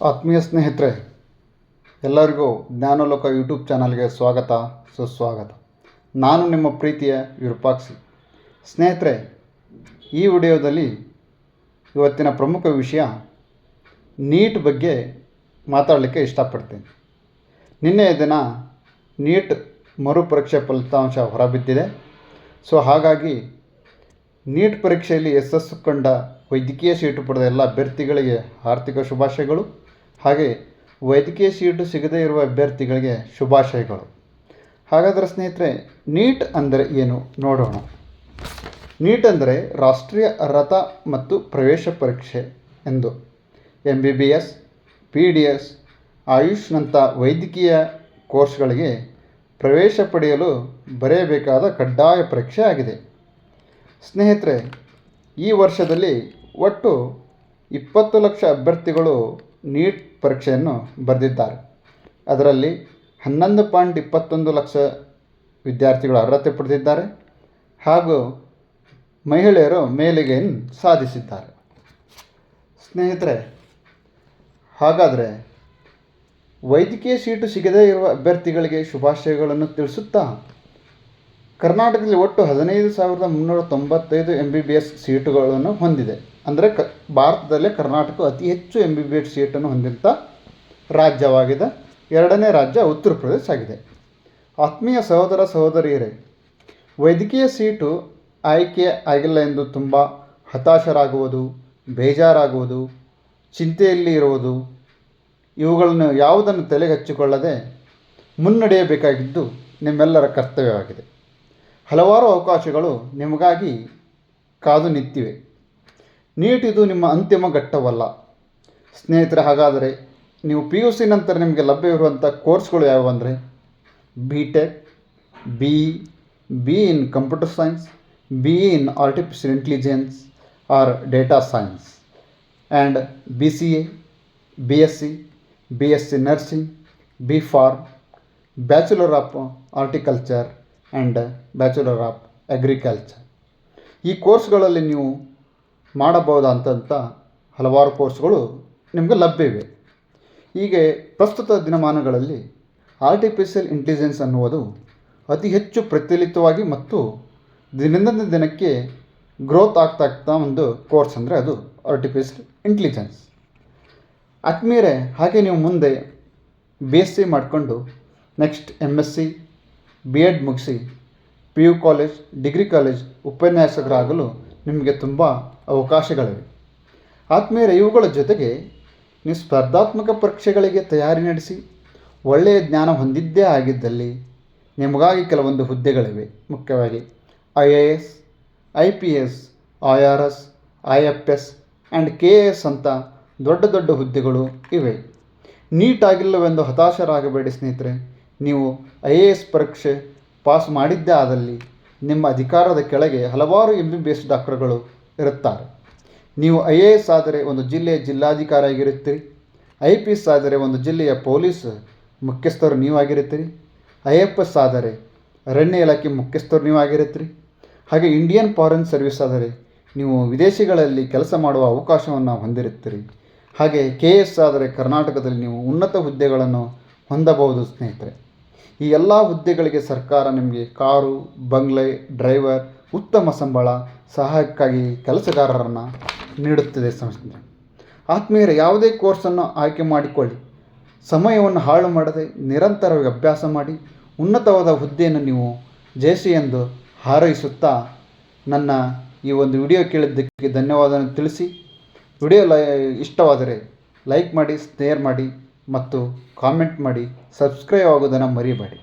ಆತ್ಮೀಯ ಸ್ನೇಹಿತರೆ, ಎಲ್ಲರಿಗೂ ಜ್ಞಾನಲೋಕ ಯೂಟ್ಯೂಬ್ ಚಾನಲ್ಗೆ ಸ್ವಾಗತ ಸುಸ್ವಾಗತ. ನಾನು ನಿಮ್ಮ ಪ್ರೀತಿಯ ವಿರೂಪಾಕ್ಷಿ. ಸ್ನೇಹಿತರೆ, ಈ ವಿಡಿಯೋದಲ್ಲಿ ಇವತ್ತಿನ ಪ್ರಮುಖ ವಿಷಯ ನೀಟ್ ಬಗ್ಗೆ ಮಾತಾಡಲಿಕ್ಕೆ ಇಷ್ಟಪಡ್ತೀನಿ. ನಿನ್ನೆಯ ದಿನ ನೀಟ್ ಮರುಪರೀಕ್ಷೆ ಫಲಿತಾಂಶ ಹೊರಬಿದ್ದಿದೆ. ಹಾಗಾಗಿ ನೀಟ್ ಪರೀಕ್ಷೆಯಲ್ಲಿ ಯಶಸ್ಸು ಕಂಡ ವೈದ್ಯಕೀಯ ಸೀಟು ಪಡೆದ ಎಲ್ಲ ಅಭ್ಯರ್ಥಿಗಳಿಗೆ ಹಾರ್ದಿಕ ಶುಭಾಶಯಗಳು. ಹಾಗೆ ವೈದ್ಯಕೀಯ ಸೀಟು ಸಿಗದೇ ಇರುವ ಅಭ್ಯರ್ಥಿಗಳಿಗೆ ಶುಭಾಶಯಗಳು. ಹಾಗಾದರೆ ಸ್ನೇಹಿತರೆ, ನೀಟ್ ಅಂದರೆ ಏನು ನೋಡೋಣ. ನೀಟ್ ಅಂದರೆ ರಾಷ್ಟ್ರೀಯ ಅರ್ಹತಾ ಮತ್ತು ಪ್ರವೇಶ ಪರೀಕ್ಷೆ ಎಂದು MBBS, PDS, ಆಯುಷ್ನಂಥ ವೈದ್ಯಕೀಯ ಕೋರ್ಸ್ಗಳಿಗೆ ಪ್ರವೇಶ ಪಡೆಯಲು ಬರೆಯಬೇಕಾದ ಕಡ್ಡಾಯ ಪರೀಕ್ಷೆ ಆಗಿದೆ. ಸ್ನೇಹಿತರೆ, ಈ ವರ್ಷದಲ್ಲಿ ಒಟ್ಟು 20 ಲಕ್ಷ ಅಭ್ಯರ್ಥಿಗಳು ನೀಟ್ ಪರೀಕ್ಷೆಯನ್ನು ಬರೆದಿದ್ದಾರೆ. ಅದರಲ್ಲಿ 11.21 ಲಕ್ಷ ವಿದ್ಯಾರ್ಥಿಗಳು ಅರ್ಹತೆ ಪಡೆದಿದ್ದಾರೆ ಹಾಗೂ ಮಹಿಳೆಯರು ಮೇಲುಗೈಯನ್ನು ಸಾಧಿಸಿದ್ದಾರೆ. ಸ್ನೇಹಿತರೆ, ಹಾಗಾದರೆ ವೈದ್ಯಕೀಯ ಸೀಟು ಸಿಗದೇ ಇರುವ ಅಭ್ಯರ್ಥಿಗಳಿಗೆ ಶುಭಾಶಯಗಳನ್ನು ತಿಳಿಸುತ್ತಾ, ಕರ್ನಾಟಕದಲ್ಲಿ ಒಟ್ಟು 15,395 MBBS ಸೀಟುಗಳನ್ನು ಹೊಂದಿದೆ. ಅಂದರೆ ಭಾರತದಲ್ಲೇ ಕರ್ನಾಟಕ ಅತಿ ಹೆಚ್ಚು MBBS ಸೀಟನ್ನು ಹೊಂದಿದ್ದ ರಾಜ್ಯವಾಗಿದೆ. ಎರಡನೇ ರಾಜ್ಯ ಉತ್ತರ ಪ್ರದೇಶ ಆಗಿದೆ. ಆತ್ಮೀಯ ಸಹೋದರ ಸಹೋದರಿಯರೇ, ವೈದ್ಯಕೀಯ ಸೀಟು ಆಯ್ಕೆ ಆಗಿಲ್ಲ ಎಂದು ತುಂಬ ಹತಾಶರಾಗುವುದು, ಬೇಜಾರಾಗುವುದು, ಚಿಂತೆಯಲ್ಲಿ ಇರುವುದು, ಇವುಗಳನ್ನು ಯಾವುದನ್ನು ತಲೆಗೆ ಹಚ್ಚಿಕೊಳ್ಳದೆ ಮುನ್ನಡೆಯಬೇಕಾಗಿದ್ದು ನಿಮ್ಮೆಲ್ಲರ ಕರ್ತವ್ಯವಾಗಿದೆ. ಹಲವಾರು ಅವಕಾಶಗಳು ನಿಮಗಾಗಿ ಕಾದು ನಿಂತಿವೆ. ನೀಟ್ ಇದು ನಿಮ್ಮ ಅಂತಿಮ ಘಟ್ಟವಲ್ಲ. ಸ್ನೇಹಿತರೆ, ಹಾಗಾದರೆ ನೀವು PUC ನಂತರ ನಿಮಗೆ ಲಭ್ಯವಿರುವಂಥ ಕೋರ್ಸ್ಗಳು ಯಾವುವು ಅಂದರೆ BTech, BE in computer science, BE in artificial intelligence or data science, and BCA, BSc, BSc nursing, B.Pharm, bachelor of horticulture and bachelor of agriculture. ಈ ಕೋರ್ಸ್ಗಳಲ್ಲಿ ನೀವು ಮಾಡಬಹುದಂಥ ಹಲವಾರು ಕೋರ್ಸ್ಗಳು ನಿಮಗೆ ಲಭ್ಯವಿವೆ. ಹೀಗೆ ಪ್ರಸ್ತುತ ದಿನಮಾನಗಳಲ್ಲಿ ಆರ್ಟಿಫಿಷಿಯಲ್ ಇಂಟೆಲಿಜೆನ್ಸ್ ಅನ್ನುವುದು ಅತಿ ಹೆಚ್ಚು ಪ್ರಚಲಿತವಾಗಿ ಮತ್ತು ದಿನದಿಂದ ದಿನಕ್ಕೆ ಗ್ರೋತ್ ಆಗ್ತಾ ಒಂದು ಕೋರ್ಸ್ ಅಂದರೆ ಅದು ಆರ್ಟಿಫಿಷಿಯಲ್ ಇಂಟೆಲಿಜೆನ್ಸ್. ಆತ್ಮೀಯರೇ, ಹಾಗೆ ನೀವು ಮುಂದೆ BSc ಮಾಡಿಕೊಂಡು ನೆಕ್ಸ್ಟ್ MSc, B.Ed ಮುಗಿಸಿ PU ಕಾಲೇಜ್, ಡಿಗ್ರಿ ಕಾಲೇಜ್ ಉಪನ್ಯಾಸಕರಾಗಲು ನಿಮಗೆ ತುಂಬ ಅವಕಾಶಗಳಿವೆ. ಆತ್ಮೀಯರೇ, ಇವುಗಳ ಜೊತೆಗೆ ನೀವು ಸ್ಪರ್ಧಾತ್ಮಕ ಪರೀಕ್ಷೆಗಳಿಗೆ ತಯಾರಿ ನಡೆಸಿ ಒಳ್ಳೆಯ ಜ್ಞಾನ ಹೊಂದಿದ್ದೇ ಆಗಿದ್ದಲ್ಲಿ ನಿಮಗಾಗಿ ಕೆಲವೊಂದು ಹುದ್ದೆಗಳಿವೆ. ಮುಖ್ಯವಾಗಿ IAS, IPS, IRS, IFS and KAS ಅಂತ ದೊಡ್ಡ ದೊಡ್ಡ ಹುದ್ದೆಗಳು ಇವೆ. ನೀಟ್ ಆಗಿಲ್ಲವೆಂದು ಹತಾಶರಾಗಬೇಡಿ ಸ್ನೇಹಿತರೆ. ನೀವು IAS ಪರೀಕ್ಷೆ ಪಾಸ್ ಮಾಡಿದ್ದೇ ಆದಲ್ಲಿ ನಿಮ್ಮ ಅಧಿಕಾರದ ಕೆಳಗೆ ಹಲವಾರು MBBS ಡಾಕ್ಟರ್ಗಳು ಇರುತ್ತಾರೆ. ನೀವು IAS ಆದರೆ ಒಂದು ಜಿಲ್ಲೆಯ ಜಿಲ್ಲಾಧಿಕಾರಿ ಆಗಿರುತ್ತೀರಿ. IPS ಆದರೆ ಒಂದು ಜಿಲ್ಲೆಯ ಪೊಲೀಸ್ ಮುಖ್ಯಸ್ಥರು ನೀವಾಗಿರುತ್ತೀರಿ. IFS ಆದರೆ ಅರಣ್ಯ ಇಲಾಖೆ ಮುಖ್ಯಸ್ಥರು ನೀವಾಗಿರುತ್ತೀರಿ. ಹಾಗೆ ಇಂಡಿಯನ್ ಫಾರಿನ್ ಸರ್ವಿಸ್ ಆದರೆ ನೀವು ವಿದೇಶಗಳಲ್ಲಿ ಕೆಲಸ ಮಾಡುವ ಅವಕಾಶವನ್ನು ಹೊಂದಿರುತ್ತೀರಿ. ಹಾಗೆ KS ಆದರೆ ಕರ್ನಾಟಕದಲ್ಲಿ ನೀವು ಉನ್ನತ ಹುದ್ದೆಗಳನ್ನು ಹೊಂದಬಹುದು. ಸ್ನೇಹಿತರೆ, ಈ ಎಲ್ಲ ಹುದ್ದೆಗಳಿಗೆ ಸರ್ಕಾರ ನಿಮಗೆ ಕಾರು, ಬಂಗ್ಲೆ, ಡ್ರೈವರ್, ಉತ್ತಮ ಸಂಬಳ, ಸಹಾಯಕ್ಕಾಗಿ ಕೆಲಸಗಾರರನ್ನು ನೀಡುತ್ತದೆ. ಸಂಸ್ಥೆ ಆತ್ಮೀಯರೇ, ಯಾವುದೇ ಕೋರ್ಸನ್ನು ಆಯ್ಕೆ ಮಾಡಿಕೊಳ್ಳಿ. ಸಮಯವನ್ನು ಹಾಳು ಮಾಡದೆ ನಿರಂತರವಾಗಿ ಅಭ್ಯಾಸ ಮಾಡಿ ಉನ್ನತವಾದ ಹುದ್ದೆಯನ್ನು ನೀವು ಜಯಿಸಿ ಎಂದು ಹಾರೈಸುತ್ತಾ ನನ್ನ ಈ ಒಂದು ವಿಡಿಯೋ ಕೇಳಿದ್ದಕ್ಕೆ ಧನ್ಯವಾದವನ್ನು ತಿಳಿಸಿ, ವಿಡಿಯೋ ಇಷ್ಟವಾದರೆ ಲೈಕ್ ಮಾಡಿ, ಶೇರ್ ಮಾಡಿ ಮತ್ತು ಕಾಮೆಂಟ್ ಮಾಡಿ, ಸಬ್ಸ್ಕ್ರೈಬ್ ಆಗೋದನ್ನು ಮರಿಬೇಡಿ.